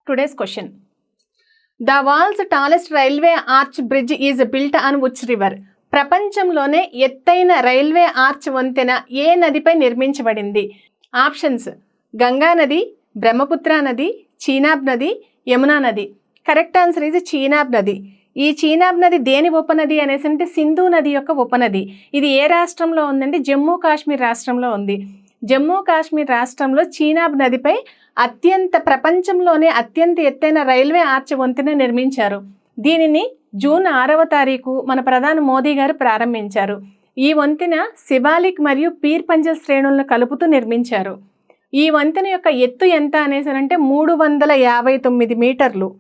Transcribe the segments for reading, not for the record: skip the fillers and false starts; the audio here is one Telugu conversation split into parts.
Today's question. The world's tallest railway arch bridge is built on which river? ప్రపంచంలోనే ఎత్తైన రైల్వే ఆర్చ్ వంతెన ఏ నదిపై నిర్మించబడింది? ఆప్షన్స్: గంగా నది, బ్రహ్మపుత్ర నది, చీనాబ్ నది, యమునా నది. కరెక్ట్ ఆన్సర్ ఇది చీనాబ్ నది. ఈ చీనాబ్ నది దేని ఉపనది అనేసి అంటే సింధు నది యొక్క ఉపనది. ఇది ఏ రాష్ట్రంలో ఉందంటే జమ్మూ కాశ్మీర్ రాష్ట్రంలో ఉంది. జమ్మూ కాశ్మీర్ రాష్ట్రంలో చీనాబ్ నదిపై ప్రపంచంలోనే అత్యంత ఎత్తైన రైల్వే ఆర్చ్ వంతెన నిర్మించారు. దీనిని జూన్ 6వ తారీఖు మన ప్రధాని మోదీ గారు ప్రారంభించారు. ఈ వంతెన శివాలిక్ మరియు పీర్ పంజల్ శ్రేణులను కలుపుతూ నిర్మించారు. ఈ వంతెన యొక్క ఎత్తు ఎంత అనేసి అంటే 359 మీటర్లు.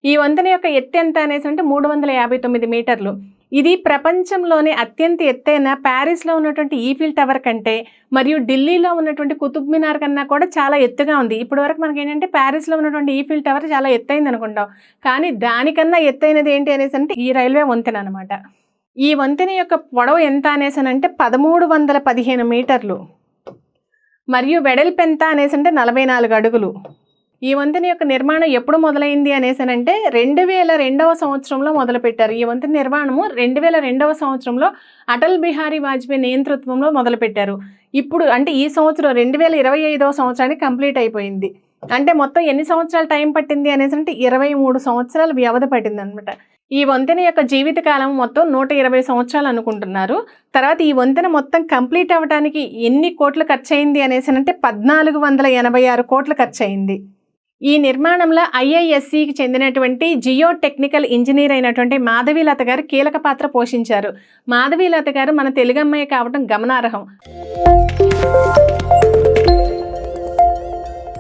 ఈ వంతెన యొక్క ఎత్తు ఎంత అనేసి అంటే 359 మీటర్లు. ఇది ప్రపంచంలోనే అత్యంత ఎత్తైన ప్యారిస్లో ఉన్నటువంటి ఈఫిల్ టవర్ కంటే మరియు ఢిల్లీలో ఉన్నటువంటి కుతుబ్ మినార్ కన్నా కూడా చాలా ఎత్తుగా ఉంది. ఇప్పటి వరకు మనకి ఏంటంటే ప్యారిస్లో ఉన్నటువంటి ఈఫిల్ టవర్ చాలా ఎత్తైంది అనుకుంటాం, కానీ దానికన్నా ఎత్తైనది ఏంటి అనేసి అంటే ఈ రైల్వే వంతెన అనమాట. ఈ వంతెన యొక్క పొడవు ఎంత అనేసి అంటే 1315 మీటర్లు మరియు వెడల్పు ఎంత అనేసి అంటే 44 అడుగులు. ఈ వంతెన యొక్క నిర్మాణం ఎప్పుడు మొదలైంది అనేసి అంటే 2002వ సంవత్సరంలో మొదలుపెట్టారు. ఈ వంతెన నిర్మాణము 2002వ సంవత్సరంలో అటల్ బిహారీ వాజ్పేయి నేతృత్వంలో మొదలుపెట్టారు. ఇప్పుడు అంటే ఈ సంవత్సరం 2025వ సంవత్సరానికి కంప్లీట్ అయిపోయింది. అంటే మొత్తం ఎన్ని సంవత్సరాలు టైం పట్టింది అనేసి అంటే 23 సంవత్సరాల వ్యవధి పట్టింది అనమాట. ఈ వంతెన యొక్క జీవితకాలం మొత్తం 120 సంవత్సరాలు అనుకుంటున్నారు. తర్వాత ఈ వంతెన మొత్తం కంప్లీట్ అవ్వడానికి ఎన్ని కోట్లు ఖర్చు అయింది అనేసి అంటే 1486 కోట్లు ఖర్చు అయింది. ఈ నిర్మాణంలో IISCకి చెందినటువంటి జియో టెక్నికల్ ఇంజనీర్ అయినటువంటి మాధవీలత గారు కీలక పాత్ర పోషించారు. మాధవీలత గారు మన తెలుగు అమ్మాయి కావడం గమనార్హం.